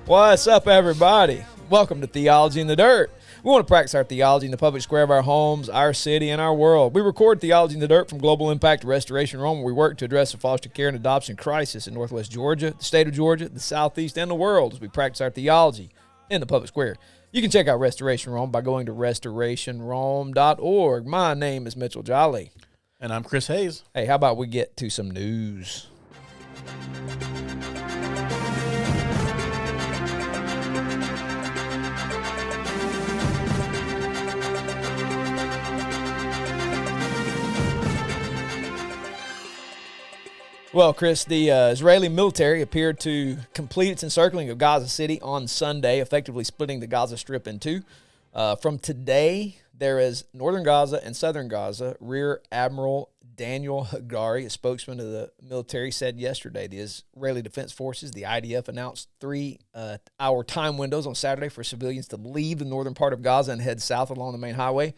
What's up, everybody? Welcome to Theology in the Dirt. We want to practice our theology in the public square of our homes, our city, and our world. We record Theology in the Dirt from Global Impact to Restoration Rome, where we work to address the foster care and adoption crisis in Northwest Georgia, the state of Georgia, the Southeast, and the world as we practice our theology in the public square. You can check out Restoration Rome by going to restorationrome.org. My name is Mitchell Jolly. And I'm Chris Hayes. Hey, how about we get to some news? Well, Chris, the Israeli military appeared to complete its encircling of Gaza City on Sunday, effectively splitting the Gaza Strip in two. From today, there is northern Gaza and southern Gaza. Rear Admiral Daniel Hagari, a spokesman of the military, said yesterday the Israeli Defense Forces, the IDF, announced 3-hour time windows on Saturday for civilians to leave the northern part of Gaza and head south along the main highway.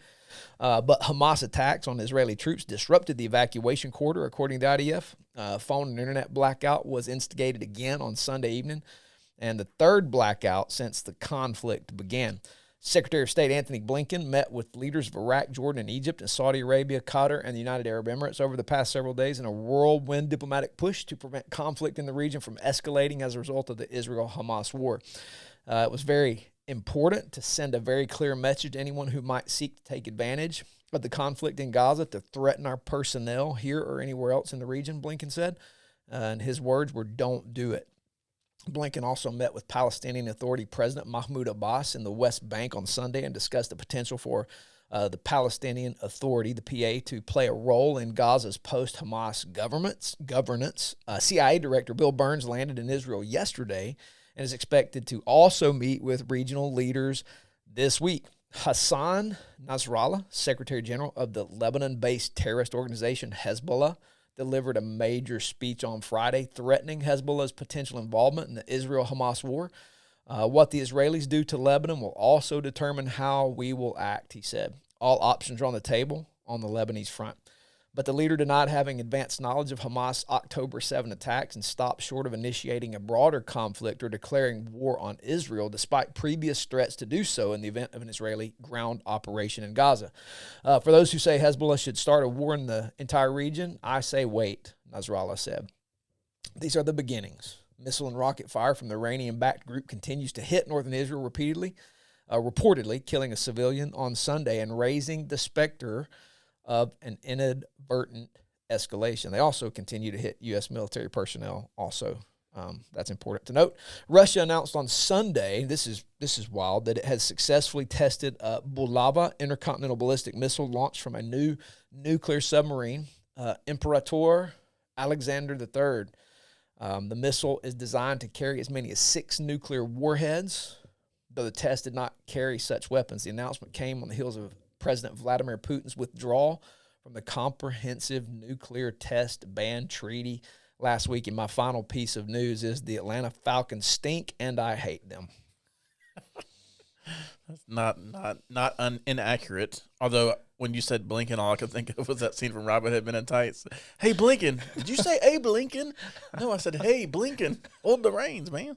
But Hamas attacks on Israeli troops disrupted the evacuation corridor, according to the IDF. Phone and internet blackout was instigated again on Sunday evening, and the third blackout since the conflict began. Secretary of State Anthony Blinken met with leaders of Iraq, Jordan, and Egypt, and Saudi Arabia, Qatar, and the United Arab Emirates over the past several days in a whirlwind diplomatic push to prevent conflict in the region from escalating as a result of the Israel-Hamas war. It was very important to send a very clear message to anyone who might seek to take advantage of the conflict in Gaza to threaten our personnel here or anywhere else in the region, Blinken said. And his words were, "Don't do it." Blinken also met with Palestinian Authority President Mahmoud Abbas in the West Bank on Sunday and discussed the potential for the Palestinian Authority, the PA, to play a role in Gaza's post-Hamas governance. CIA Director Bill Burns landed in Israel yesterday and is expected to also meet with regional leaders this week. Hassan Nasrallah, Secretary General of the Lebanon-based terrorist organization Hezbollah, delivered a major speech on Friday threatening Hezbollah's potential involvement in the Israel-Hamas war. What the Israelis do to Lebanon will also determine how we will act, he said. All options are on the table on the Lebanese front. But the leader denied having advanced knowledge of Hamas' October 7 attacks and stopped short of initiating a broader conflict or declaring war on Israel, despite previous threats to do so in the event of an Israeli ground operation in Gaza. For those who say Hezbollah should start a war in the entire region, I say wait, Nasrallah said. These are the beginnings. Missile and rocket fire from the Iranian-backed group continues to hit northern Israel reportedly killing a civilian on Sunday and raising the specter of an inadvertent escalation. They also continue to hit U.S. military personnel also. That's important to note. Russia announced on Sunday, this is wild, that it has successfully tested a Bulava intercontinental ballistic missile launched from a new nuclear submarine, Imperator Alexander III. The missile is designed to carry as many as 6 nuclear warheads, though the test did not carry such weapons. The announcement came on the heels of President Vladimir Putin's withdrawal from the Comprehensive Nuclear Test Ban Treaty last week. And my final piece of news is the Atlanta Falcons stink, and I hate them. That's not inaccurate. Although when you said Blinken, all I could think of was that scene from Robin Hood Men in Tights. Hey, Blinken. Did you say, hey, Blinken? No, I said, hey, Blinken. Hold the reins, man.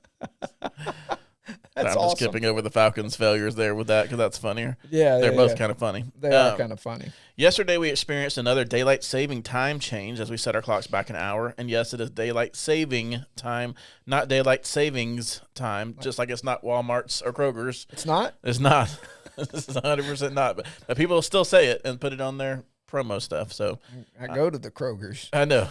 I'm just awesome. skipping over the Falcons' failures there with that because that's funnier. Yeah, They're both kind of funny. They are kind of funny. Yesterday, we experienced another daylight saving time change as we set our clocks back an hour. And yes, it is daylight saving time, not daylight savings time, just like it's not Walmart's or Kroger's. It's not? It's not. This is 100% not. But people still say it and put it on their promo stuff. So I go to the Kroger's. I know.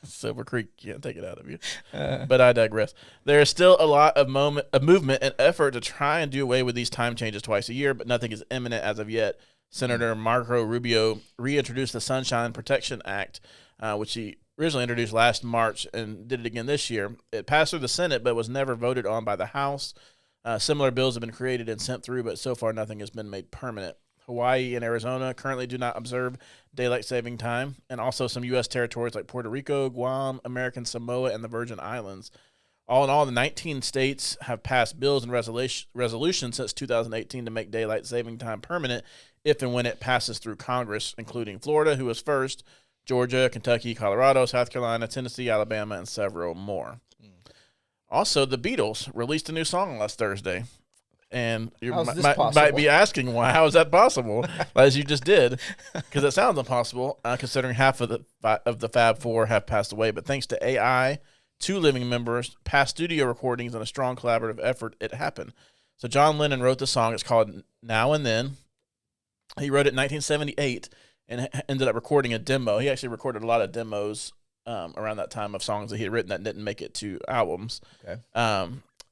Silver Creek can't take it out of you. But I digress. There is still a lot of movement and effort to try and do away with these time changes twice a year, but nothing is imminent as of yet. Senator Marco Rubio reintroduced the Sunshine Protection Act, which he originally introduced last March and did it again this year. It passed through the Senate but was never voted on by the House. Similar bills have been created and sent through, but so far nothing has been made permanent. Hawaii and Arizona currently do not observe daylight saving time, and also some U.S. territories like Puerto Rico, Guam, American Samoa, and the Virgin Islands. All in all, the 19 states have passed bills and resolutions since 2018 to make daylight saving time permanent if and when it passes through Congress, including Florida, who was first, Georgia, Kentucky, Colorado, South Carolina, Tennessee, Alabama, and several more. Also, the Beatles released a new song last Thursday. And you How is this might possible? be asking, why? How is that possible? As you just did, because it sounds impossible, considering half of the Fab Four have passed away. But thanks to AI, 2 living members, past studio recordings, and a strong collaborative effort, it happened. So John Lennon wrote the song. It's called Now and Then. He wrote it in 1978 and ended up recording a demo. He actually recorded a lot of demos around that time of songs that he had written that didn't make it to albums. Okay.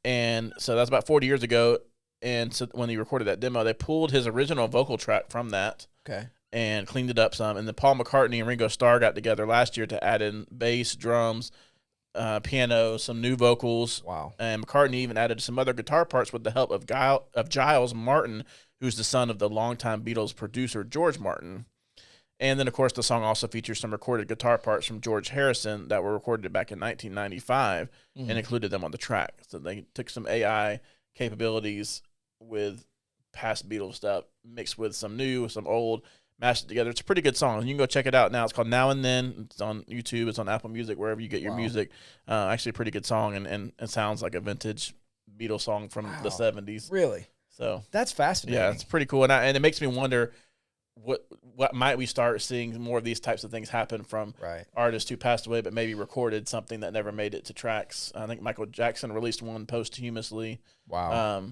And so that's about 40 years ago. And so when he recorded that demo, they pulled his original vocal track from that. Okay. And cleaned it up some. And then Paul McCartney and Ringo Starr got together last year to add in bass, drums, piano, some new vocals. Wow. And McCartney even added some other guitar parts with the help of Giles Martin, who's the son of the longtime Beatles producer George Martin. And then, of course, the song also features some recorded guitar parts from George Harrison that were recorded back in 1995 and included them on the track. So they took some AI capabilities with past Beatles stuff, mixed with some new, some old, mashed it together. It's a pretty good song. You can go check it out now. It's called Now and Then. It's on YouTube. It's on Apple Music, wherever you get your music. Actually a pretty good song, and it sounds like a vintage Beatles song from the 70s. Really? So that's fascinating. Yeah, it's pretty cool. And it makes me wonder what might we start seeing more of these types of things happen from artists who passed away but maybe recorded something that never made it to tracks. I think Michael Jackson released one posthumously. Wow.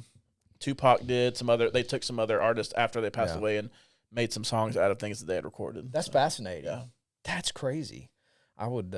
Tupac did they took some other artists after they passed away and made some songs out of things that they had recorded. That's fascinating. Yeah. That's crazy. I would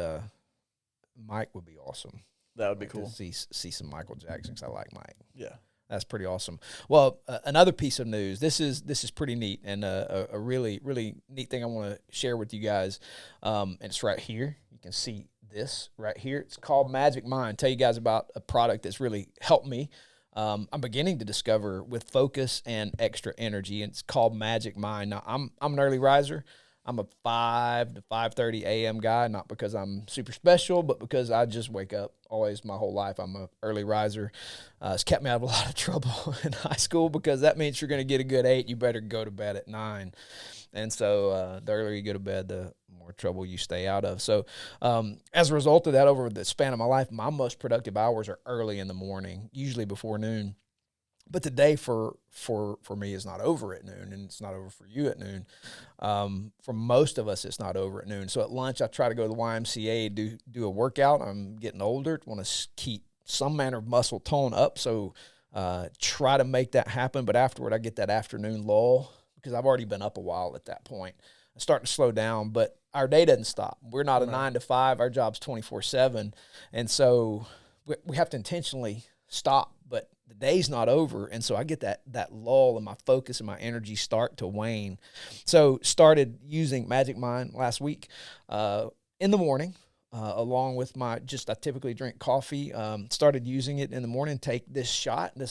Mike would be awesome. That would be cool. See some Michael Jackson, because I like Mike. Yeah. That's pretty awesome. Well, another piece of news. This is pretty neat, and a really, really neat thing I want to share with you guys. And it's right here. You can see this right here. It's called Magic Mind. Tell you guys about a product that's really helped me. I'm beginning to discover with focus and extra energy, and it's called Magic Mind. Now, I'm an early riser. I'm a 5 to 5:30 a.m. guy, not because I'm super special, but because I just wake up always my whole life. I'm an early riser. It's kept me out of a lot of trouble in high school, because that means you're going to get a good 8. You better go to bed at 9. And so the earlier you go to bed, the more trouble you stay out of. So as a result of that, over the span of my life, my most productive hours are early in the morning, usually before noon. But the day for me is not over at noon, and it's not over for you at noon. For most of us, it's not over at noon. So at lunch, I try to go to the YMCA, do a workout. I'm getting older, want to keep some manner of muscle tone up, so try to make that happen. But afterward, I get that afternoon lull, because I've already been up a while at that point. I'm starting to slow down, but our day doesn't stop. We're not a 9 to 5. Our job's 24/7, and so we have to intentionally stop. But the day's not over, and so I get that lull, and my focus and my energy start to wane. So started using Magic Mind last week in the morning, along with I typically drink coffee. Started using it in the morning, take this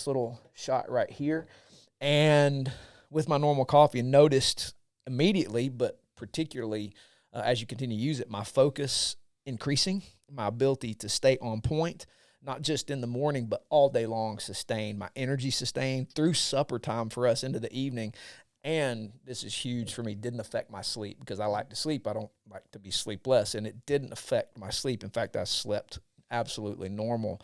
little shot right here, and with my normal coffee, and noticed immediately, but particularly as you continue to use it, my focus increasing, my ability to stay on point, not just in the morning, but all day long, sustained. My energy sustained through supper time for us into the evening. And this is huge for me, didn't affect my sleep, because I like to sleep. I don't like to be sleepless, and it didn't affect my sleep. In fact, I slept absolutely normal.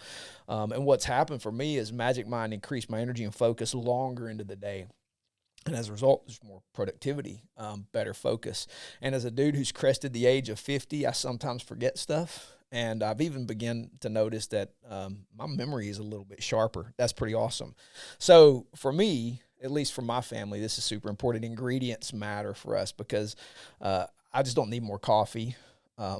And what's happened for me is Magic Mind increased my energy and focus longer into the day. And as a result, there's more productivity, better focus. And as a dude who's crested the age of 50, I sometimes forget stuff. And I've even begun to notice that my memory is a little bit sharper. That's pretty awesome. So for me, at least for my family, this is super important. Ingredients matter for us, because I just don't need more coffee. I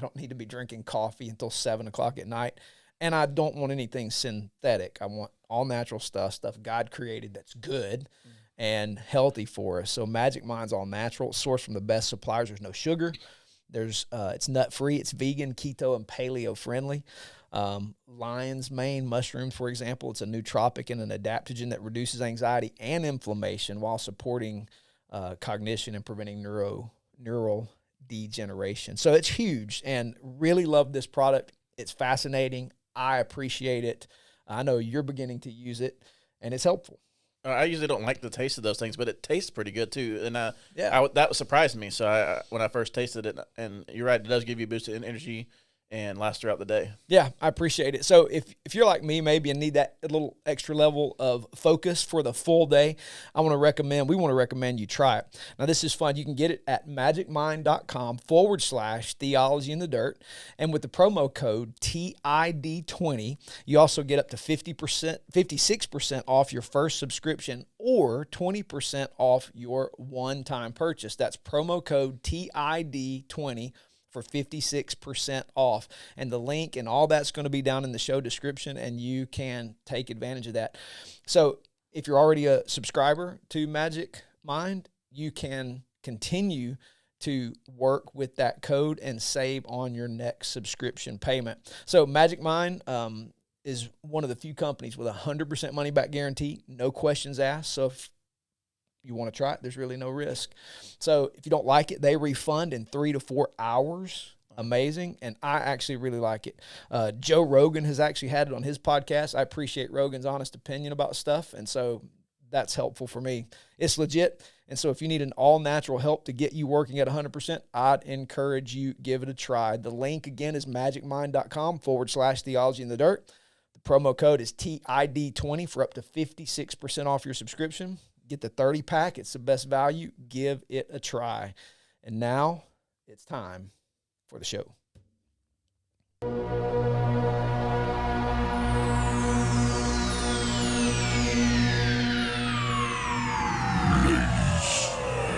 don't need to be drinking coffee until 7 o'clock at night. And I don't want anything synthetic. I want all natural stuff God created that's good and healthy for us. So Magic Mind's all natural, sourced from the best suppliers. There's no sugar. It's nut-free, it's vegan, keto, and paleo-friendly. Lion's mane mushroom, for example, it's a nootropic and an adaptogen that reduces anxiety and inflammation while supporting cognition and preventing neural degeneration. So it's huge, and really love this product. It's fascinating. I appreciate it. I know you're beginning to use it, and it's helpful. I usually don't like the taste of those things, but it tastes pretty good too, and that surprised me. So when I first tasted it, and you're right, it does give you a boost in energy and last throughout the day. Yeah, I appreciate it. So if you're like me, maybe and need that little extra level of focus for the full day, we want to recommend you try it. Now, this is fun. You can get it at magicmind.com/theology in the dirt. And with the promo code TID20, you also get up to 56% off your first subscription or 20% off your one-time purchase. That's promo code TID20 for 56% off. And the link and all that's going to be down in the show description, and you can take advantage of that. So if you're already a subscriber to Magic Mind, you can continue to work with that code and save on your next subscription payment. So Magic Mind is one of the few companies with 100% money back guarantee, no questions asked. So if you want to try it, there's really no risk. So if you don't like it, they refund in 3 to 4 hours. Amazing. And I actually really like it. Joe Rogan has actually had it on his podcast. I appreciate Rogan's honest opinion about stuff. And so that's helpful for me. It's legit. And so if you need an all-natural help to get you working at 100%, I'd encourage you, give it a try. The link again is magicmind.com/theology in the dirt. The promo code is TID20 for up to 56% off your subscription. Get the 30-pack. It's the best value. Give it a try. And now it's time for the show. Ladies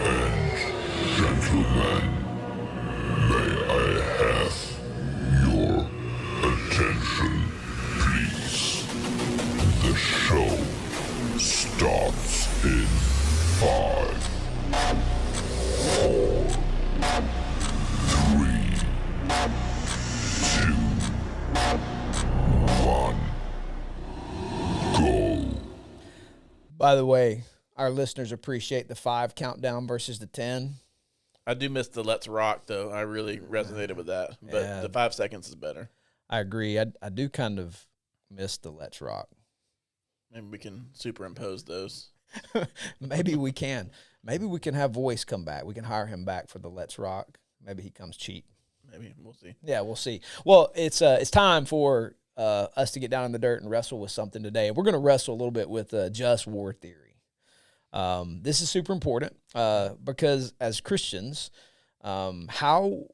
and gentlemen, may I have your attention, please? The show starts in 5, 4, 3, 2, 1, go. By the way, our listeners appreciate the 5 countdown versus the 10. I do miss the Let's Rock, though. I really resonated with that. But Yeah. the 5 seconds is better. I agree. I do kind of miss the Let's Rock. Maybe we can superimpose those. Maybe we can. Maybe we can have Voice come back. We can hire him back for the Let's Rock. Maybe he comes cheap. Maybe. We'll see. Yeah, we'll see. Well, it's time for us to get down in the dirt and wrestle with something today. And we're going to wrestle a little bit with Just War Theory. This is super important because as Christians, how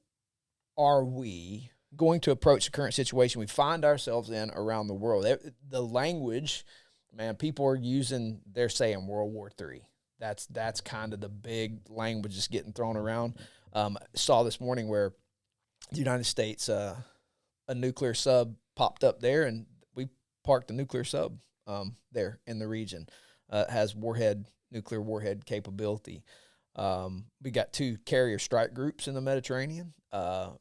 are we going to approach the current situation we find ourselves in around the world? The language, man, people are using, they're saying World War III. That's kind of the big language that's getting thrown around. Saw this morning where the United States, a nuclear sub popped up there, and we parked a nuclear sub there in the region. Has nuclear warhead capability. We got 2 carrier strike groups in the Mediterranean.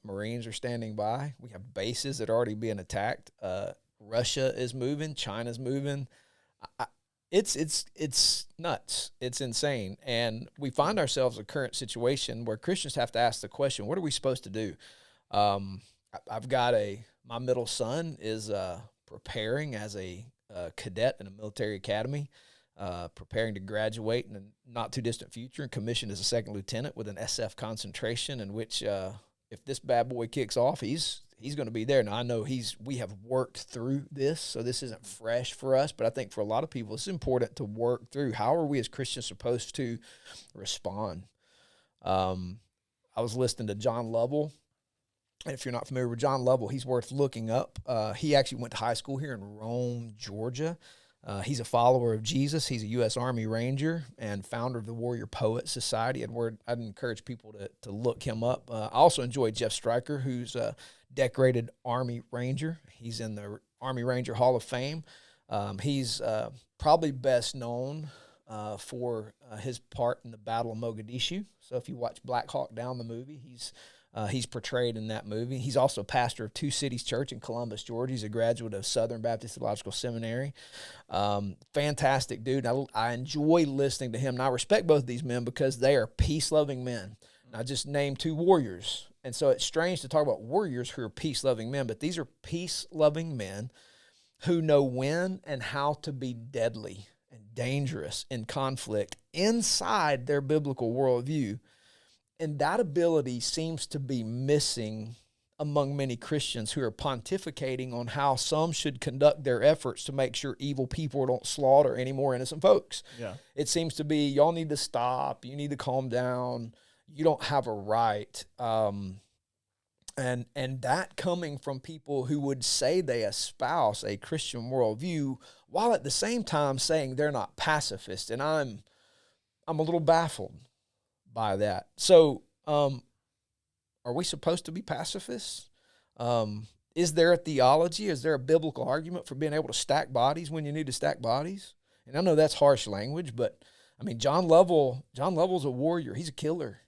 Marines are standing by. We have bases that are already being attacked. Russia is moving. China's moving. It's nuts. It's insane. And we find ourselves in a current situation where Christians have to ask the question, what are we supposed to do? I've got my middle son is preparing as a cadet in a military academy, preparing to graduate in a not too distant future and commissioned as a second lieutenant with an SF concentration, in which if this bad boy kicks off, he's going to be there. Now, I know we have worked through this, so this isn't fresh for us, but I think for a lot of people, it's important to work through. How are we as Christians supposed to respond? I was listening to John Lovell, and if you're not familiar with John Lovell, he's worth looking up. He actually went to high school here in Rome, Georgia. He's a follower of Jesus. He's a U.S. Army Ranger and founder of the Warrior Poet Society. I'd encourage people to look him up. I also enjoy Jeff Stryker, who's a decorated Army Ranger. He's in the Army Ranger Hall of Fame. He's probably best known for his part in the Battle of Mogadishu. So if you watch Black Hawk Down, the movie, he's portrayed in that movie. He's also pastor of Two Cities Church in Columbus, Georgia. He's a graduate of Southern Baptist Theological Seminary. Fantastic dude. I enjoy listening to him. And I respect both of these men because they are peace-loving men. And I just named 2 warriors. And so it's strange to talk about warriors who are peace-loving men, but these are peace-loving men who know when and how to be deadly and dangerous in conflict inside their biblical worldview. And that ability seems to be missing among many Christians who are pontificating on how some should conduct their efforts to make sure evil people don't slaughter any more innocent folks. Yeah. It seems to be, y'all need to stop. You need to calm down. You don't have a right. And that coming from people who would say they espouse a Christian worldview while at the same time saying they're not pacifist. And I'm a little baffled by that. So, are we supposed to be pacifists? Is there a theology? Is there a biblical argument for being able to stack bodies when you need to stack bodies? And I know that's harsh language, but I mean, John Lovell's a warrior. He's a killer,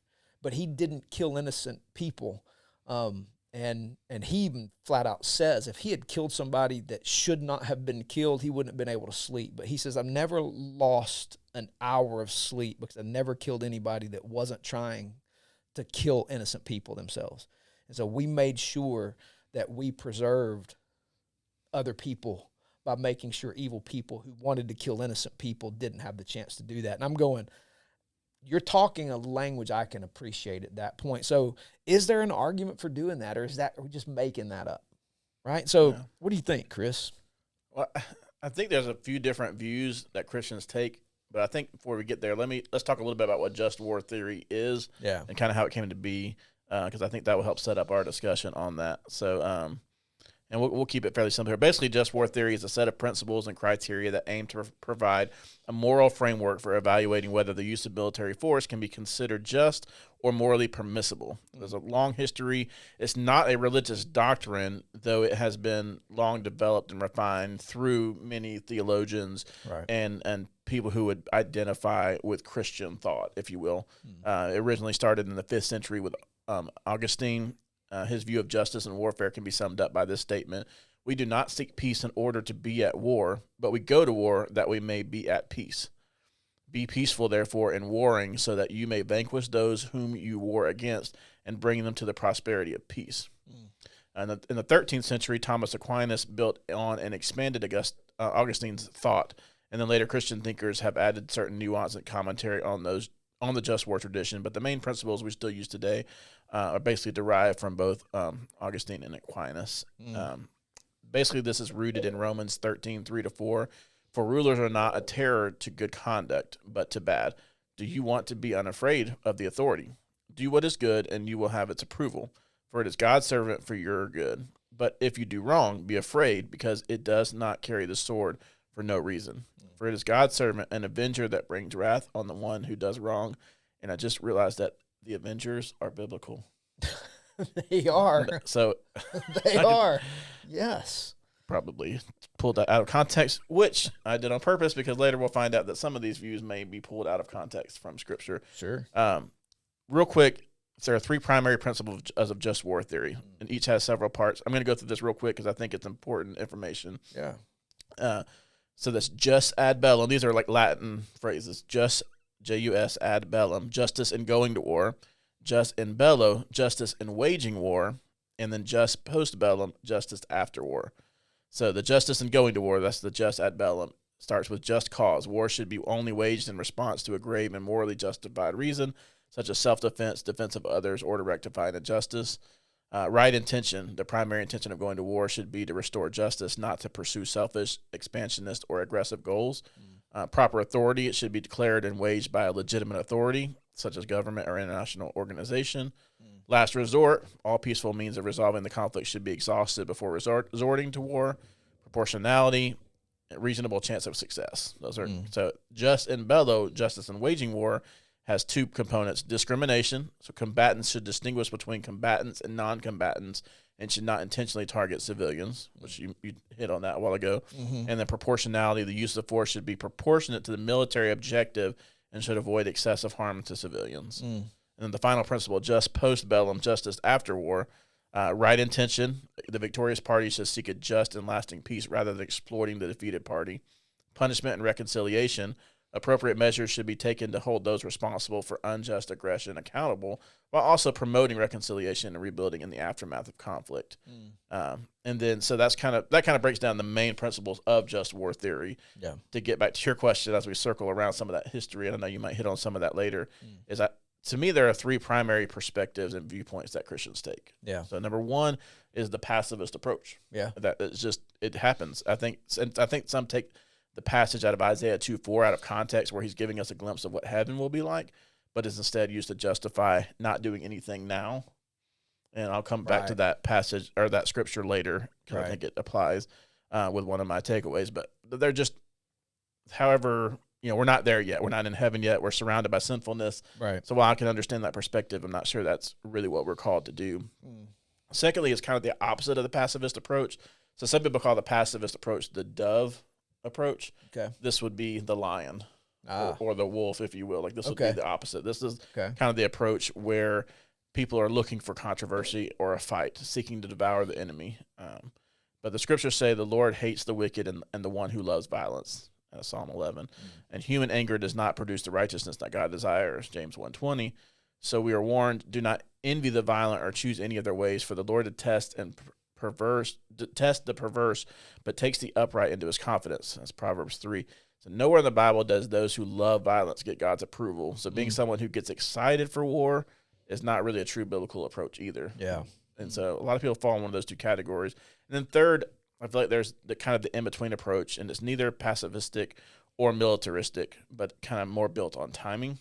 but he didn't kill innocent people. And he even flat out says if he had killed somebody that should not have been killed, he wouldn't have been able to sleep. But he says, I've never lost an hour of sleep because I never killed anybody that wasn't trying to kill innocent people themselves. And so we made sure that we preserved other people by making sure evil people who wanted to kill innocent people didn't have the chance to do that. And I'm going, you're talking a language I can appreciate at that point. So is there an argument for doing that, or are we just making that up? Right? So What do you think, Chris? Well, I think there's a few different views that Christians take, but I think before we get there, let's talk a little bit about what just war theory is and kind of how it came to be, because I think that will help set up our discussion on that. So, and we'll keep it fairly simple here. Basically, just war theory is a set of principles and criteria that aim to provide a moral framework for evaluating whether the use of military force can be considered just or morally permissible. There's a long history. It's not a religious doctrine, though it has been long developed and refined through many theologians and people who would identify with Christian thought, if you will. It originally started in the 5th century with Augustine. His view of justice and warfare can be summed up by this statement: we do not seek peace in order to be at war, but we go to war that we may be at peace. Be peaceful, therefore, in warring, so that you may vanquish those whom you war against and bring them to the prosperity of peace. In the 13th century, Thomas Aquinas built on and expanded Augustine's thought, and then later Christian thinkers have added certain nuance and commentary on the just war tradition, but the main principles we still use today are basically derived from both Augustine and Aquinas. Basically, this is rooted in Romans 13:3-4. For rulers are not a terror to good conduct, but to bad. Do you want to be unafraid of the authority? Do what is good, and you will have its approval, for it is God's servant for your good. But if you do wrong, be afraid, because it does not carry the sword for no reason. For it is God's servant, an avenger that brings wrath on the one who does wrong. And I just realized that the avengers are biblical. They are. So they are. Yes. Probably pulled that out of context, which I did on purpose, because later we'll find out that some of these views may be pulled out of context from Scripture. Sure. Real quick, there are 3 primary principles of just war theory, and each has several parts. I'm going to go through this real quick because I think it's important information. Yeah. So that's jus ad bellum. These are like Latin phrases. Jus, J-U-S, ad bellum, justice in going to war. Jus in bello, justice in waging war. And then jus post bellum, justice after war. So the justice in going to war, that's the jus ad bellum, starts with just cause. War should be only waged in response to a grave and morally justified reason, such as self-defense, defense of others, or to rectify an injustice. Right intention, the primary intention of going to war should be to restore justice, not to pursue selfish, expansionist, or aggressive goals. Proper authority, it should be declared and waged by a legitimate authority, such as government or international organization. Last resort, all peaceful means of resolving the conflict should be exhausted before resorting to war. Proportionality, reasonable chance of success. Those are so just in bello, justice in waging war, has 2 components: discrimination. So combatants should distinguish between combatants and non-combatants and should not intentionally target civilians, which you hit on that a while ago. And then proportionality, the use of force should be proportionate to the military objective and should avoid excessive harm to civilians. And then the final principle, just post bellum, justice after war. Right intention, the victorious party should seek a just and lasting peace rather than exploiting the defeated party. Punishment and reconciliation, appropriate measures should be taken to hold those responsible for unjust aggression accountable, while also promoting reconciliation and rebuilding in the aftermath of conflict. And then, so that kind of breaks down the main principles of just war theory. To get back to your question, as we circle around some of that history, and I know you might hit on some of that later, is that to me, there are three primary perspectives and viewpoints that Christians take. Yeah. So number one is the pacifist approach. Yeah. That it's just, it happens. I think some take the passage out of Isaiah 2:4 out of context, where he's giving us a glimpse of what heaven will be like, but is instead used to justify not doing anything now. And I'll come back to that passage or that scripture later, because I think it applies with one of my takeaways. But they're just, however, we're not there yet. We're not in heaven yet. We're surrounded by sinfulness. Right. So while I can understand that perspective, I'm not sure that's really what we're called to do. Secondly, it's kind of the opposite of the pacifist approach. So some people call the pacifist approach the dove approach. Okay. This would be the lion or the wolf, if you will. Like this would be the opposite. This is kind of the approach where people are looking for controversy or a fight, seeking to devour the enemy. But the scriptures say the Lord hates the wicked and the one who loves violence. Psalm 11. And human anger does not produce the righteousness that God desires, James 1:20. So we are warned, do not envy the violent or choose any of their ways, for the Lord detests the perverse, but takes the upright into his confidence. That's Proverbs 3. So nowhere in the Bible does those who love violence get God's approval. So being someone who gets excited for war is not really a true biblical approach either. Yeah. And so a lot of people fall in one of those two categories. And then third, I feel like there's the kind of the in-between approach, and it's neither pacifistic or militaristic, but kind of more built on timing.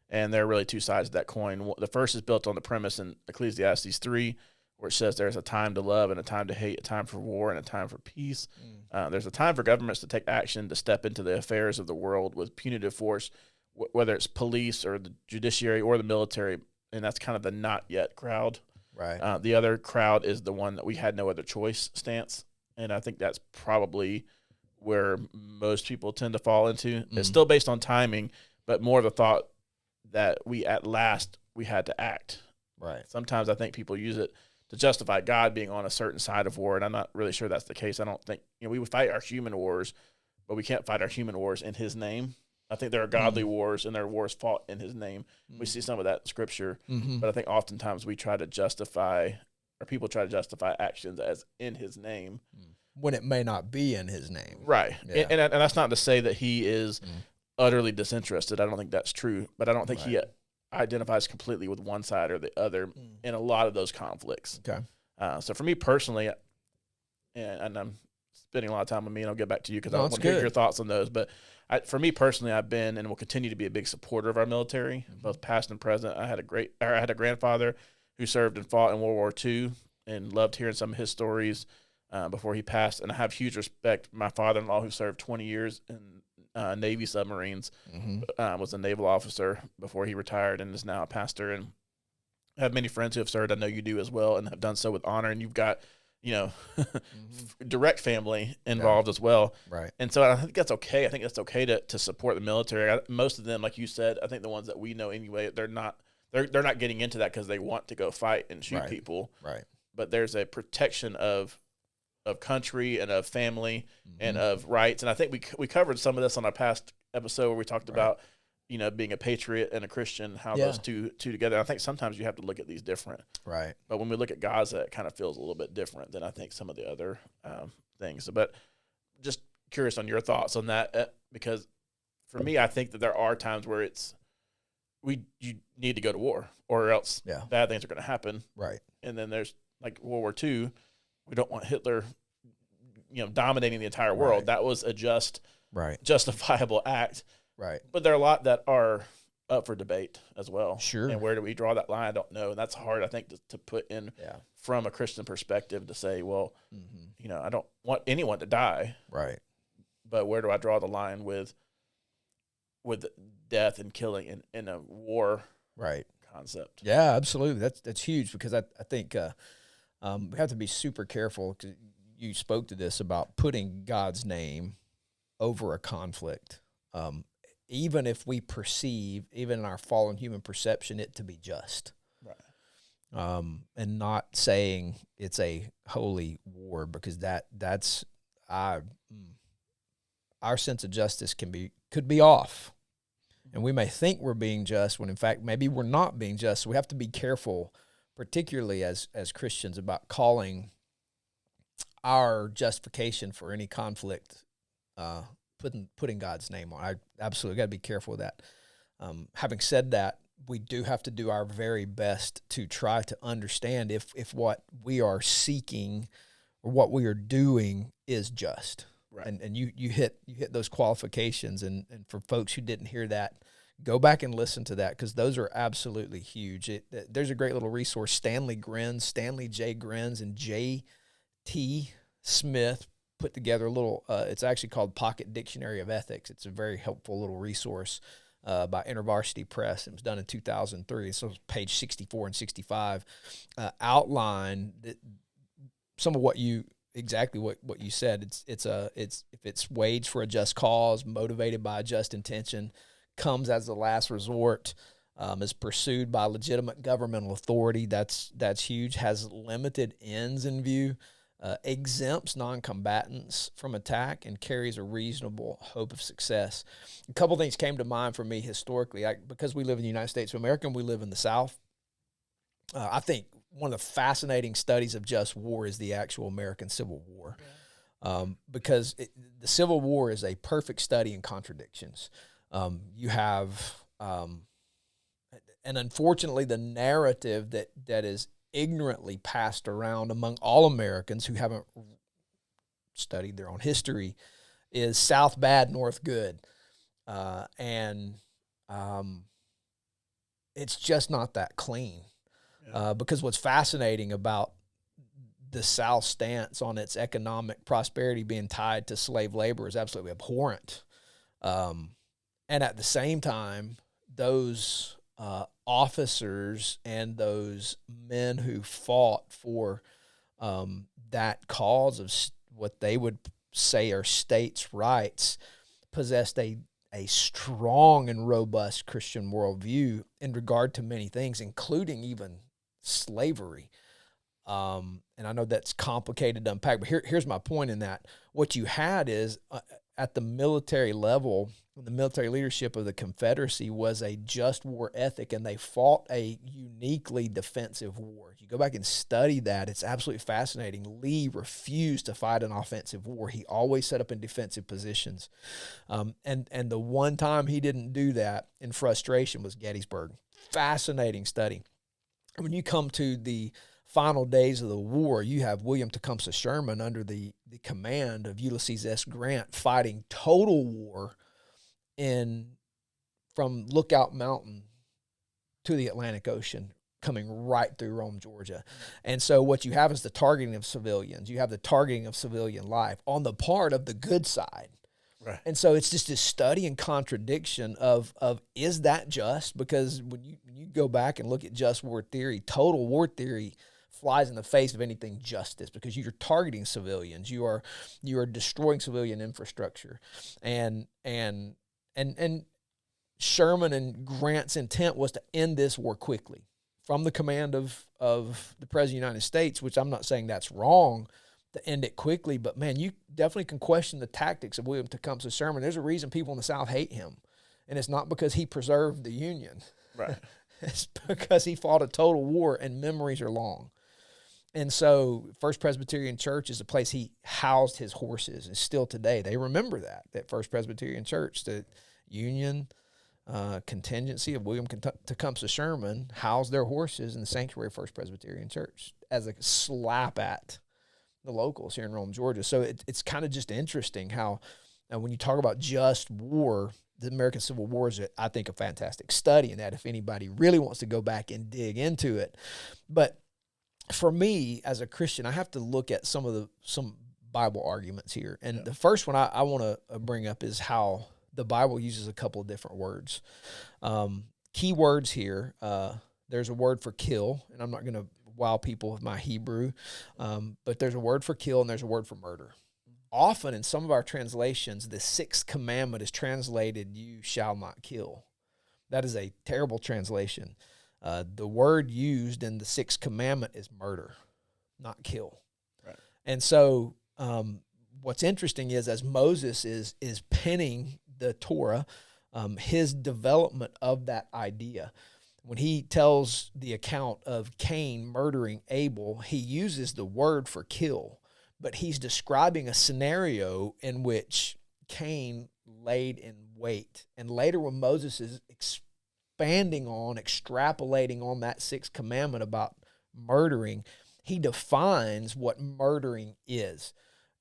And there are really two sides of that coin. The first is built on the premise in Ecclesiastes 3, where it says there's a time to love and a time to hate, a time for war and a time for peace. There's a time for governments to take action, to step into the affairs of the world with punitive force, whether it's police or the judiciary or the military, and that's kind of the not yet crowd. Right. The other crowd is the one that we had no other choice stance. And I think that's probably where most people tend to fall into. It's still based on timing, but more the thought that we had to act. Right. Sometimes I think people use it to justify God being on a certain side of war, and I'm not really sure that's the case. I don't think, we would fight our human wars, but we can't fight our human wars in his name. I think there are godly wars, and there are wars fought in his name. We see some of that in Scripture, but I think oftentimes we try to justify, or people try to justify actions as in his name. When it may not be in his name. Right. Yeah. And that's not to say that he is utterly disinterested. I don't think that's true, but I don't think he identifies completely with one side or the other in a lot of those conflicts. Okay. So for me personally, and I'm spending a lot of time with me, and I'll get back to you because I want to hear your thoughts on those, but for me personally, I've been and will continue to be a big supporter of our military, both past and present. I had a grandfather who served and fought in World War II, and loved hearing some of his stories before he passed. And I have huge respect for my father-in-law, who served 20 years in Navy submarines, was a naval officer before he retired, and is now a pastor. And I have many friends who have served. I know you do as well, and have done so with honor. And you've got direct family involved as well. Right. And so I think that's okay. I think that's okay to support the military. Most of them, like you said, I think the ones that we know anyway, they're not getting into that because they want to go fight and shoot people. Right. But there's a protection of country and of family and of rights. And I think we covered some of this on our past episode where we talked about, being a patriot and a Christian, how those two together. I think sometimes you have to look at these different. Right. But when we look at Gaza, it kind of feels a little bit different than I think some of the other things. But just curious on your thoughts on that, because for me, I think that there are times where you need to go to war, or else bad things are going to happen. Right. And then there's like World War II. We don't want Hitler, dominating the entire world. Right. That was a justifiable act. Right. But there are a lot that are up for debate as well. Sure. And where do we draw that line? I don't know. And that's hard, I think, to put in from a Christian perspective, to say, well, I don't want anyone to die. Right. But where do I draw the line with death and killing in a war concept? Yeah, absolutely. That's huge, because I think we have to be super careful, because you spoke to this about putting God's name over a conflict. Even if we perceive, even in our fallen human perception, it to be just. Right. And not saying it's a holy war, because that's our sense of justice could be off. And we may think we're being just when in fact maybe we're not being just. So we have to be careful, particularly as Christians, about calling our justification for any conflict putting God's name on. I absolutely got to be careful with that. Having said that, we do have to do our very best to try to understand if what we are seeking or what we are doing is just. Right. And you hit those qualifications, and for folks who didn't hear that, go back and listen to that, because those are absolutely huge. There's a great little resource, Stanley J. Grins and J.T. Smith put together a little, it's actually called Pocket Dictionary of Ethics. It's a very helpful little resource by InterVarsity Press. It was done in 2003. So page 64 and 65 outline some of what you said. It's if it's waged for a just cause, motivated by a just intention, comes as the last resort, is pursued by legitimate governmental authority. That's huge. Has limited ends in view, exempts non-combatants from attack, and carries a reasonable hope of success. A couple things came to mind for me historically. Because we live in the United States of America and we live in the South, I think one of the fascinating studies of just war is the actual American Civil War, because the Civil War is a perfect study in contradictions. You have, and unfortunately, the narrative that is ignorantly passed around among all Americans who haven't studied their own history is South bad, North good. And it's just not that clean. Because what's fascinating about the South's stance on its economic prosperity being tied to slave labor is absolutely abhorrent. And at the same time, those officers and those men who fought for that cause of what they would say are states' rights possessed a strong and robust Christian worldview in regard to many things, including even slavery. And I know that's complicated to unpack, but here's my point in that. What you had is at the military level, the military leadership of the Confederacy was a just war ethic, and they fought a uniquely defensive war. You go back and study that, it's absolutely fascinating. Lee refused to fight an offensive war. He always set up in defensive positions. And the one time he didn't do that in frustration was Gettysburg. Fascinating study. When you come to the final days of the war, you have William Tecumseh Sherman under the command of Ulysses S. Grant fighting total war from Lookout Mountain to the Atlantic Ocean, coming right through Rome, Georgia. And so what you have is the targeting of civilians. You have the targeting of civilian life on the part of the good side. Right. And so it's just this study and contradiction of is that just? Because when you go back and look at just war theory, total war theory flies in the face of anything justice, because you're targeting civilians. You are destroying civilian infrastructure. And Sherman and Grant's intent was to end this war quickly from the command of the President of the United States, which I'm not saying that's wrong, to end it quickly. But, man, you definitely can question the tactics of William Tecumseh Sherman. There's a reason people in the South hate him, and it's not because he preserved the Union. Right. It's because he fought a total war, and memories are long. And so First Presbyterian Church is a place he housed his horses, and still today they remember that First Presbyterian Church, the Union contingency of William Tecumseh Sherman, housed their horses in the sanctuary of First Presbyterian Church as a slap at the locals here in Rome, Georgia. So it's kind of just interesting how when you talk about just war, the American Civil War is, I think, a fantastic study in that if anybody really wants to go back and dig into it. But for me as a Christian, I have to look at some Bible arguments here. And the first one I want to bring up is how the Bible uses a couple of different words. Key words here, there's a word for kill, and I'm not going to wow people with my Hebrew, but there's a word for kill and there's a word for murder. Often in some of our translations, the sixth commandment is translated, "You shall not kill." That is a terrible translation. The word used in the sixth commandment is murder, not kill. Right. And so what's interesting is as Moses is penning the Torah, his development of that idea, when he tells the account of Cain murdering Abel, he uses the word for kill, but he's describing a scenario in which Cain laid in wait. And later when Moses is expanding on, extrapolating on that sixth commandment about murdering, he defines what murdering is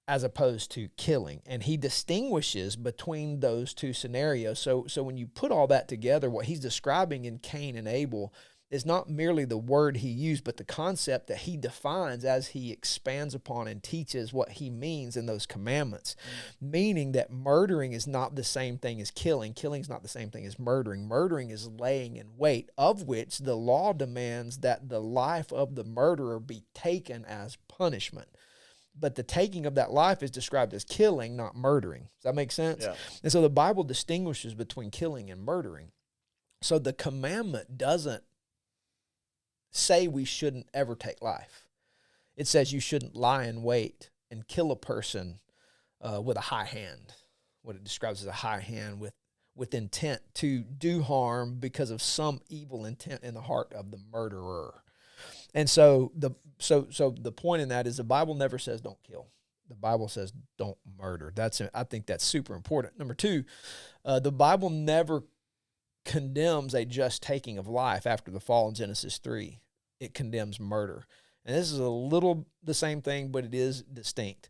as opposed to killing. And he distinguishes between those two scenarios. So when you put all that together, what he's describing in Cain and Abel is not merely the word he used, but the concept that he defines as he expands upon and teaches what he means in those commandments. Meaning that murdering is not the same thing as killing. Killing is not the same thing as murdering. Murdering is laying in wait, of which the law demands that the life of the murderer be taken as punishment. But the taking of that life is described as killing, not murdering. Does that make sense? Yeah. And so the Bible distinguishes between killing and murdering. So the commandment doesn't say we shouldn't ever take life. It says you shouldn't lie in wait and kill a person with a high hand, what it describes as a high hand with intent to do harm because of some evil intent in the heart of the murderer. And so the point in that is the Bible never says don't kill. The Bible says don't murder. I think that's super important. Number two, the Bible never condemns a just taking of life after the fall in Genesis 3. It condemns murder. And this is a little the same thing, but it is distinct.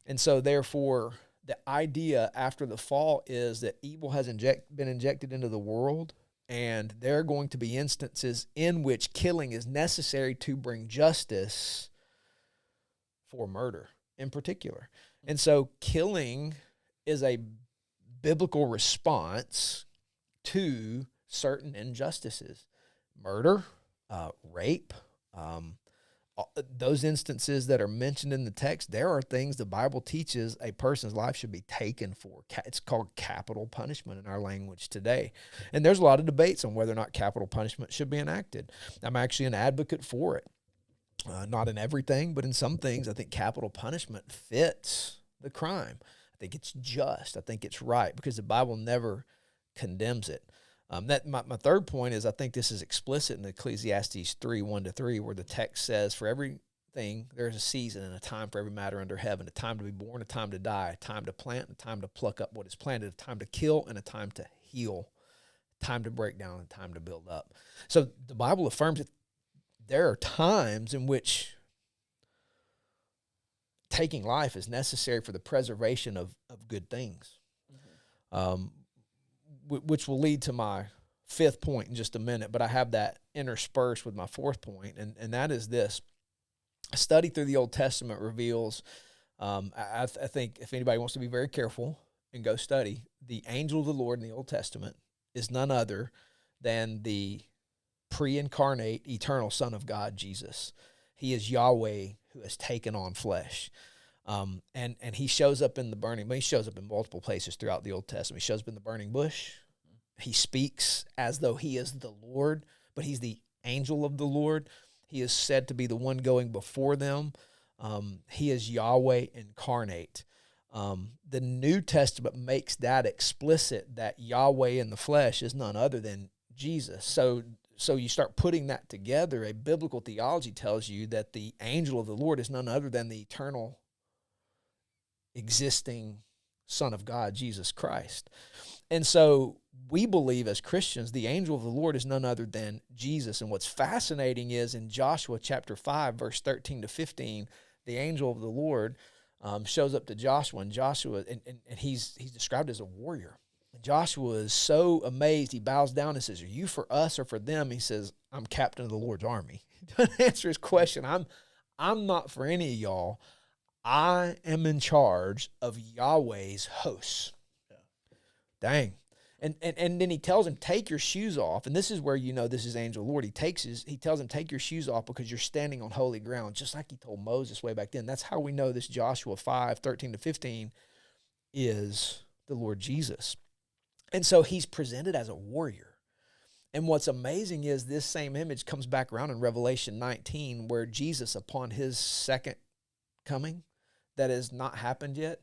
And so therefore, the idea after the fall is that evil has been injected into the world, and there are going to be instances in which killing is necessary to bring justice for murder in particular. And so killing is a biblical response to certain injustices. Murder, rape, those instances that are mentioned in the text, there are things the Bible teaches a person's life should be taken for. It's called capital punishment in our language today. And there's a lot of debates on whether or not capital punishment should be enacted. I'm actually an advocate for it. Not in everything, but in some things, I think capital punishment fits the crime. I think it's just. I think it's right because the Bible never condemns it. My third point is I think this is explicit in Ecclesiastes 3:1-3, where the text says, for everything there's a season and a time for every matter under heaven, a time to be born, a time to die, a time to plant, a time to pluck up what is planted, a time to kill, and a time to heal, a time to break down, and a time to build up. So the Bible affirms that there are times in which taking life is necessary for the preservation of good things. Mm-hmm. Which will lead to my fifth point in just a minute, but I have that interspersed with my fourth point, and that is this. A study through the Old Testament reveals, I think if anybody wants to be very careful and go study, the angel of the Lord in the Old Testament is none other than the pre-incarnate, eternal Son of God, Jesus. He is Yahweh who has taken on flesh. And he shows up in the burning, but he shows up in multiple places throughout the Old Testament. He shows up in the burning bush. He speaks as though he is the Lord, but he's the angel of the Lord. He is said to be the one going before them. He is Yahweh incarnate. The New Testament makes that explicit, that Yahweh in the flesh is none other than Jesus. So you start putting that together. A biblical theology tells you that the angel of the Lord is none other than the eternal existing Son of God, Jesus Christ. And so we believe as Christians, the angel of the Lord is none other than Jesus. And what's fascinating is in Joshua chapter 5, verse 13-15, the angel of the Lord shows up to Joshua, and Joshua, and he's described as a warrior. And Joshua is so amazed, he bows down and says, "Are you for us or for them?" He says, "I'm captain of the Lord's army." He doesn't answer his question. I'm not for any of y'all. I am in charge of Yahweh's hosts. Yeah. Dang. And then he tells him, take your shoes off. And this is where you know this is angel Lord. He tells him, take your shoes off because you're standing on holy ground, just like he told Moses way back then. That's how we know this Joshua 5, 13-15 is the Lord Jesus. And so he's presented as a warrior. And what's amazing is this same image comes back around in Revelation 19, where Jesus, upon his second coming, that has not happened yet,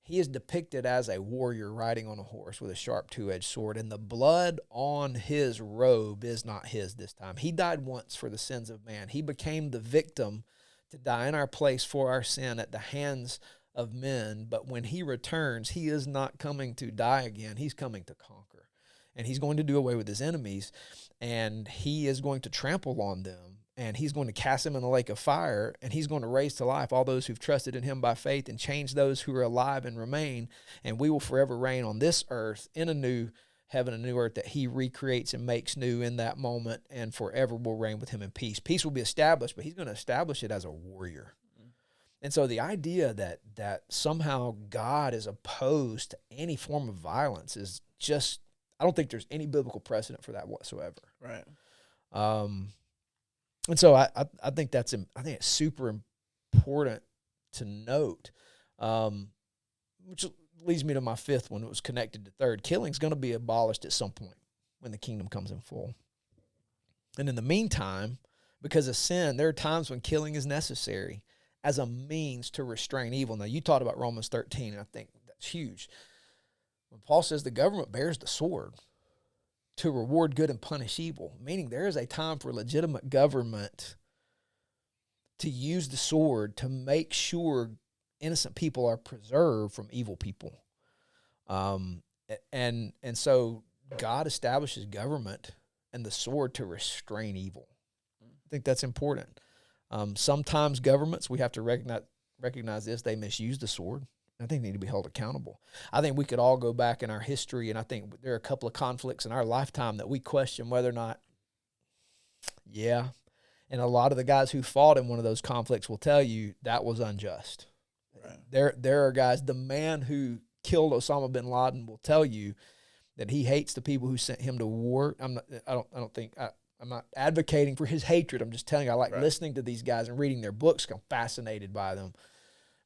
he is depicted as a warrior riding on a horse with a sharp two-edged sword, and the blood on his robe is not his this time. He died once for the sins of man. He became the victim to die in our place for our sin at the hands of men, but when he returns, he is not coming to die again. He's coming to conquer. and he's going to do away with his enemies, and he is going to trample on them, and he's going to cast them in the lake of fire, and he's going to raise to life all those who've trusted in him by faith and change those who are alive and remain, and we will forever reign on this earth in a new heaven and new earth that he recreates and makes new in that moment, and forever will reign with him in peace. Peace will be established, but he's going to establish it as a warrior. And so the idea that somehow God is opposed to any form of violence is just, I don't think there's any biblical precedent for that whatsoever. Right. And so I think I think it's super important to note, which leads me to my fifth one. It was connected to third. Killing is going to be abolished at some point when the kingdom comes in full. And in the meantime, because of sin, there are times when killing is necessary as a means to restrain evil. Now, you talked about Romans 13, and I think that's huge. When Paul says the government bears the sword to reward good and punish evil, meaning there is a time for legitimate government to use the sword to make sure innocent people are preserved from evil people. And so God establishes government and the sword to restrain evil. I think that's important. Sometimes governments, we have to recognize this, they misuse the sword. I think they need to be held accountable. I think we could all go back in our history, and I think there are a couple of conflicts in our lifetime that we question whether or not, and a lot of the guys who fought in one of those conflicts will tell you that was unjust. Right. There are guys, the man who killed Osama bin Laden will tell you that he hates the people who sent him to war. I'm not advocating for his hatred. I'm just telling you, I like listening to these guys and reading their books. I'm fascinated by them,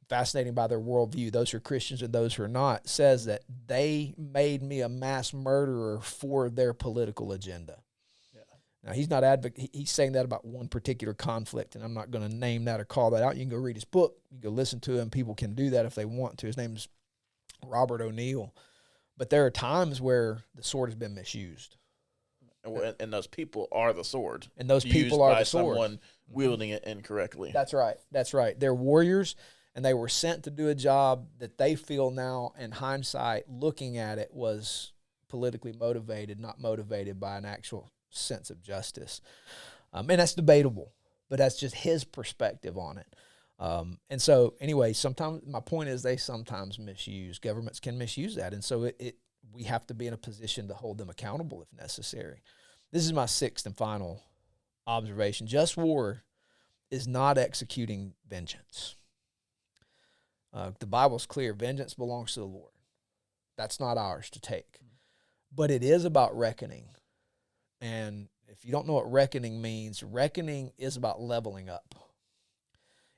fascinated by their worldview. Those who are Christians and those who are not, says that they made me a mass murderer for their political agenda. Yeah. Now, he's not he's saying that about one particular conflict, and I'm not going to name that or call that out. You can go read his book. You can go listen to him. People can do that if they want to. His name is Robert O'Neill. But there are times where the sword has been misused. And those people are the sword. And those people are the sword. Someone wielding it incorrectly. That's right. That's right. They're warriors, and they were sent to do a job that they feel now, in hindsight, looking at it, was politically motivated, not motivated by an actual sense of justice. And that's debatable, but that's just his perspective on it. And so, anyway, sometimes my point is they sometimes misuse. Governments can misuse that, and so we have to be in a position to hold them accountable if necessary. This is my sixth and final observation. Just war is not executing vengeance. The Bible's clear. Vengeance belongs to the Lord. That's not ours to take. But it is about reckoning. And if you don't know what reckoning means, reckoning is about leveling up.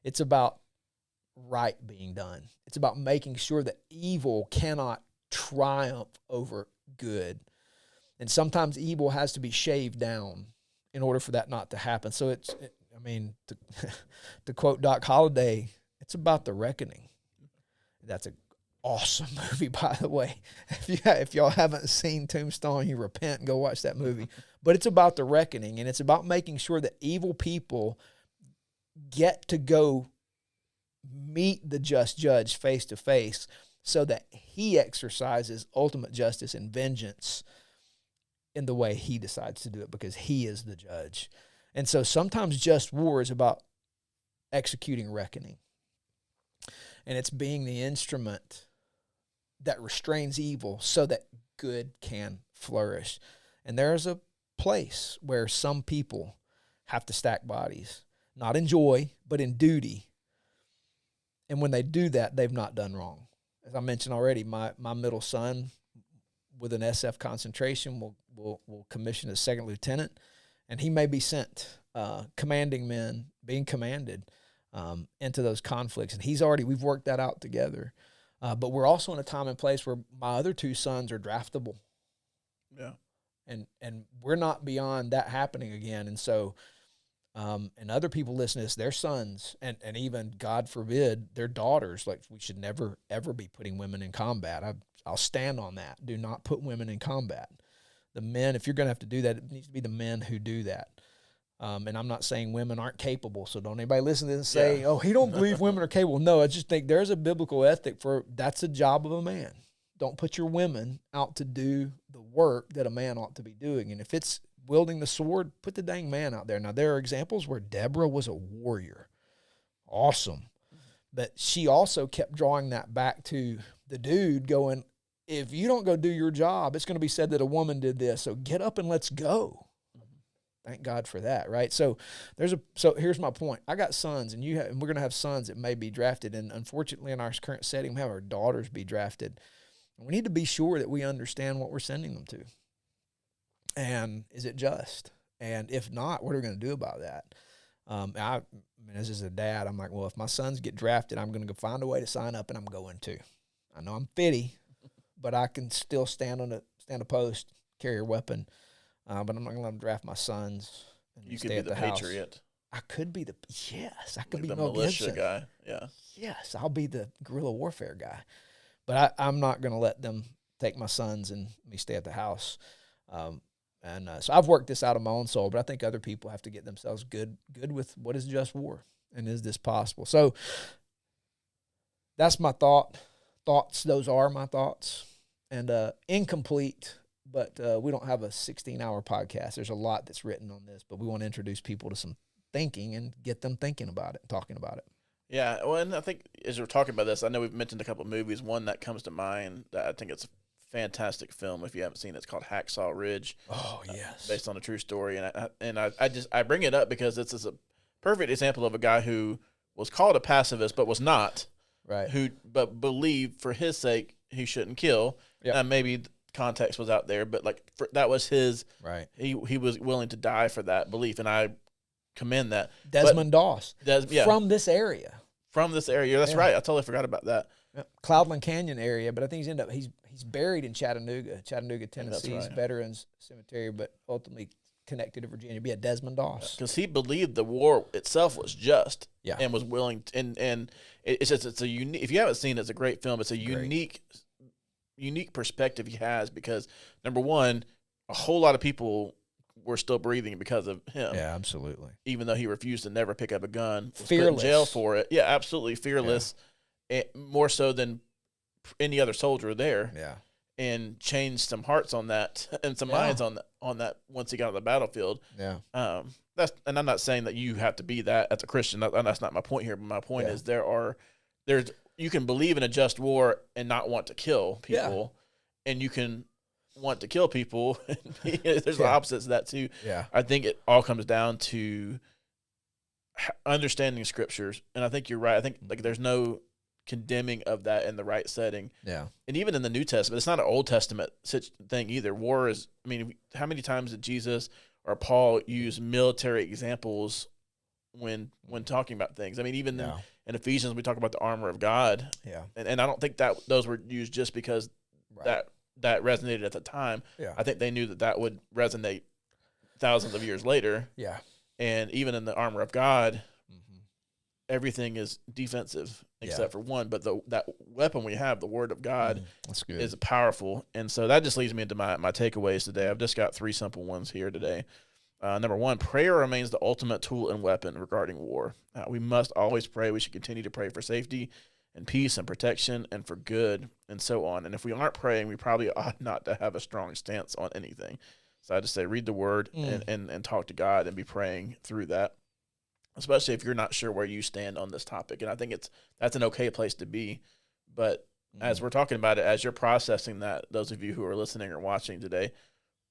It's about right being done. It's about making sure that evil cannot triumph over good. And sometimes evil has to be shaved down in order for that not to happen. So to quote Doc Holliday, it's about the reckoning. That's an awesome movie, by the way. If y'all haven't seen Tombstone, you repent and go watch that movie. But it's about the reckoning, and it's about making sure that evil people get to go meet the just judge face to face, so that he exercises ultimate justice and vengeance in the way he decides to do it, because he is the judge. And so sometimes just war is about executing reckoning. And it's being the instrument that restrains evil so that good can flourish. And there's a place where some people have to stack bodies, not in joy, but in duty. And when they do that, they've not done wrong. As I mentioned already, my middle son, with an SF concentration, will commission as second lieutenant, and he may be sent commanding men, being commanded into those conflicts. And we've worked that out together. But we're also in a time and place where my other two sons are draftable. Yeah. And we're not beyond that happening again. And so, and other people listen to this, their sons, and even, God forbid, their daughters, like, we should never, ever be putting women in combat. I'll stand on that. Do not put women in combat. The men, if you're going to have to do that, it needs to be the men who do that. And I'm not saying women aren't capable, so don't anybody listen to this and say, oh, he don't believe women are capable. No, I just think there's a biblical ethic for that's a job of a man. don't put your women out to do the work that a man ought to be doing. And if it's wielding the sword, put the dang man out there. Now, there are examples where Deborah was a warrior. Awesome. But she also kept drawing that back to the dude going, if you don't go do your job, it's going to be said that a woman did this. So get up and let's go. Thank God for that, right? So here's my point. I got sons, and we're going to have sons that may be drafted. And unfortunately, in our current setting, we have our daughters be drafted. We need to be sure that we understand what we're sending them to. And is it just? And if not, what are we going to do about that? I mean, as a dad, I'm like, well, if my sons get drafted, I'm going to find a way to sign up, and I'm going to. I know I'm fitty, but I can still stand a post, carry a weapon. But I'm not going to let them draft my sons. And You stay could be at the house. Patriot. I could be I could be the Mel militia Gibson. guy. Yeah. Yes, I'll be the guerrilla warfare guy. But I'm not going to let them take my sons and me stay at the house. So I've worked this out of my own soul, but I think other people have to get themselves good with what is just war, and is this possible? So that's my thoughts. Those are my thoughts, and incomplete. But we don't have a 16-hour podcast. There's a lot that's written on this, but we want to introduce people to some thinking and get them thinking about it and talking about it. Yeah, well, and I think as we're talking about this, I know we've mentioned a couple of movies. One that comes to mind that I think it's a fantastic film. If you haven't seen it, it's called Hacksaw Ridge. Oh yes, based on a true story. And I bring it up because this is a perfect example of a guy who was called a pacifist but was not. Right. But believed for his sake he shouldn't kill. Yep. Maybe context was out there, but that was his. Right. He was willing to die for that belief, and I commend that. Desmond Doss. Yeah. From this area. From this area. That's right. I totally forgot about that. Yep. Cloudland Canyon area, but I think he's buried in Chattanooga, Tennessee's right. Veterans Cemetery, but ultimately connected to Virginia. But yeah, Desmond Doss. Because he believed the war itself was just, Yeah. and was willing to, and it's a unique. If you haven't seen it, it's a great film. It's a unique perspective he has because number one, a whole lot of people were still breathing because of him. Yeah, absolutely. Even though he refused to never pick up a gun, was put in Fearless. jail for it. Yeah, absolutely fearless, more so than any other soldier there. Yeah. And changed some hearts on that and some minds on that once he got on the battlefield. Yeah. And I'm not saying that you have to be that as a Christian. That's not my point here. But my point is there's you can believe in a just war and not want to kill people, and you can want to kill people. There's the opposites of that too. Yeah. I think it all comes down to understanding scriptures, and I think you're right. I think there's no condemning of that in the right setting. Yeah. And even in the New Testament, it's not an Old Testament thing either. War is, I mean, how many times did Jesus or Paul use military examples when talking about things? I mean, even in Ephesians, we talk about the armor of God. Yeah. And I don't think that those were used just because that resonated at the time. Yeah. I think they knew that would resonate thousands of years later. Yeah. And even in the armor of God, everything is defensive except for one. But that weapon we have, the Word of God, that's good. is powerful. And so that just leads me into my takeaways today. I've just got 3 simple ones here today. Number 1, prayer remains the ultimate tool and weapon regarding war. We must always pray. We should continue to pray for safety and peace and protection and for good and so on. And if we aren't praying, we probably ought not to have a strong stance on anything. So I just say read the Word and talk to God and be praying through that, especially if you're not sure where you stand on this topic. And I think that's an okay place to be. But as we're talking about it, as you're processing that, those of you who are listening or watching today,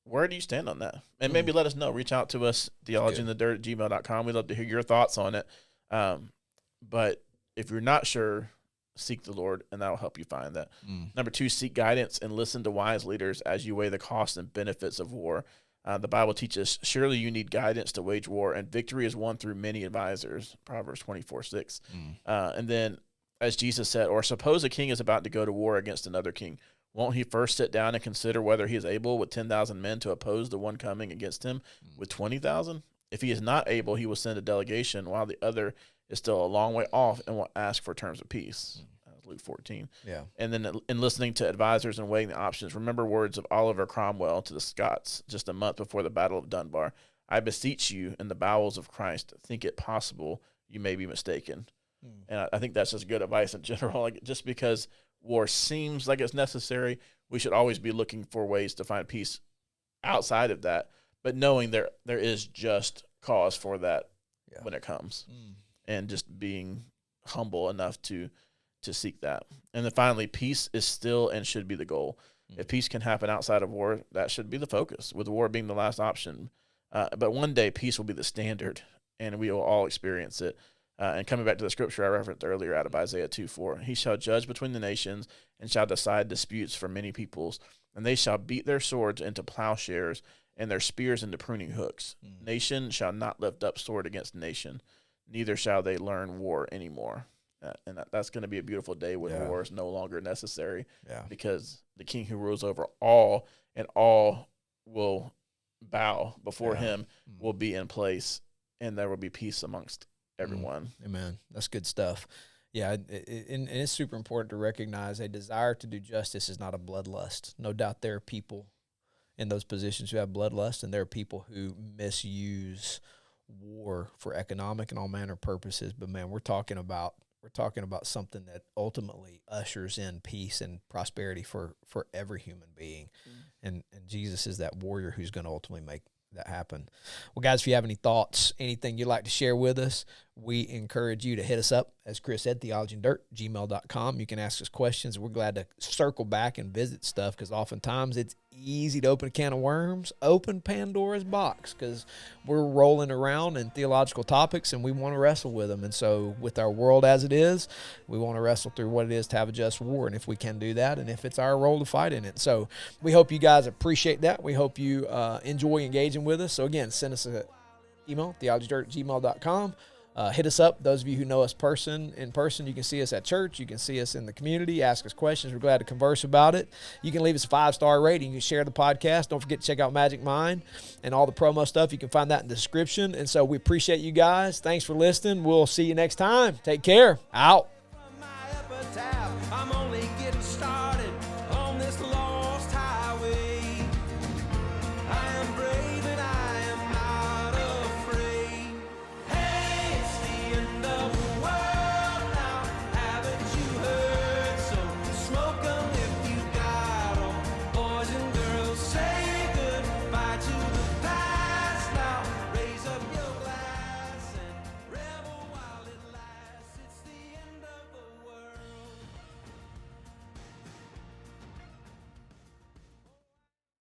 where do you stand on that? And maybe let us know. Reach out to us, theologyinthedirt@gmail.com. We'd love to hear your thoughts on it. But if you're not sure, seek the Lord, and that will help you find that. Number 2, seek guidance and listen to wise leaders as you weigh the costs and benefits of war. The Bible teaches, surely you need guidance to wage war, and victory is won through many advisors, Proverbs 24:6. And then, as Jesus said, or suppose a king is about to go to war against another king. Won't he first sit down and consider whether he is able with 10,000 men to oppose the one coming against him with 20,000? If he is not able, he will send a delegation while the other is still a long way off and will ask for terms of peace. Luke 14. Yeah. And then in listening to advisors and weighing the options, remember words of Oliver Cromwell to the Scots just a month before the Battle of Dunbar. I beseech you in the bowels of Christ, think it possible you may be mistaken. And I think that's just good advice in general. Just because war seems like it's necessary, we should always be looking for ways to find peace outside of that, but knowing there is just cause for that when it comes, and just being humble enough to seek that. And then finally, peace is still and should be the goal. If peace can happen outside of war, that should be the focus, with war being the last option. But one day, peace will be the standard, and we will all experience it. And coming back to the scripture I referenced earlier out of Isaiah 2:4, he shall judge between the nations and shall decide disputes for many peoples, and they shall beat their swords into plowshares and their spears into pruning hooks. Nation shall not lift up sword against nation, neither shall they learn war anymore. And that's going to be a beautiful day when war is no longer necessary, because the king who rules over all, and all will bow before him, will be in place, and there will be peace amongst everyone. Amen. That's good stuff. Yeah, and it's super important to recognize a desire to do justice is not a bloodlust. No doubt there are people in those positions who have bloodlust, and there are people who misuse war for economic and all manner of purposes. But man, we're talking about something that ultimately ushers in peace and prosperity for every human being. And Jesus is that warrior who's going to ultimately make that happen. Well, guys, if you have any thoughts, anything you'd like to share with us, we encourage you to hit us up, as Chris said, theologyanddirt@gmail.com. You can ask us questions. We're glad to circle back and visit stuff, because oftentimes it's easy to open a can of worms, open Pandora's box, because we're rolling around in theological topics and we want to wrestle with them. And so with our world as it is, we want to wrestle through what it is to have a just war, and if we can do that, and if it's our role to fight in it. So we hope you guys appreciate that. We hope you enjoy engaging with us. So again, send us an email, theologydirt@gmail.com. Hit us up. Those of you who know us in person, you can see us at church. You can see us in the community. Ask us questions. We're glad to converse about it. You can leave us a 5-star rating. You can share the podcast. Don't forget to check out Magic Mind and all the promo stuff. You can find that in the description. And so we appreciate you guys. Thanks for listening. We'll see you next time. Take care. Out.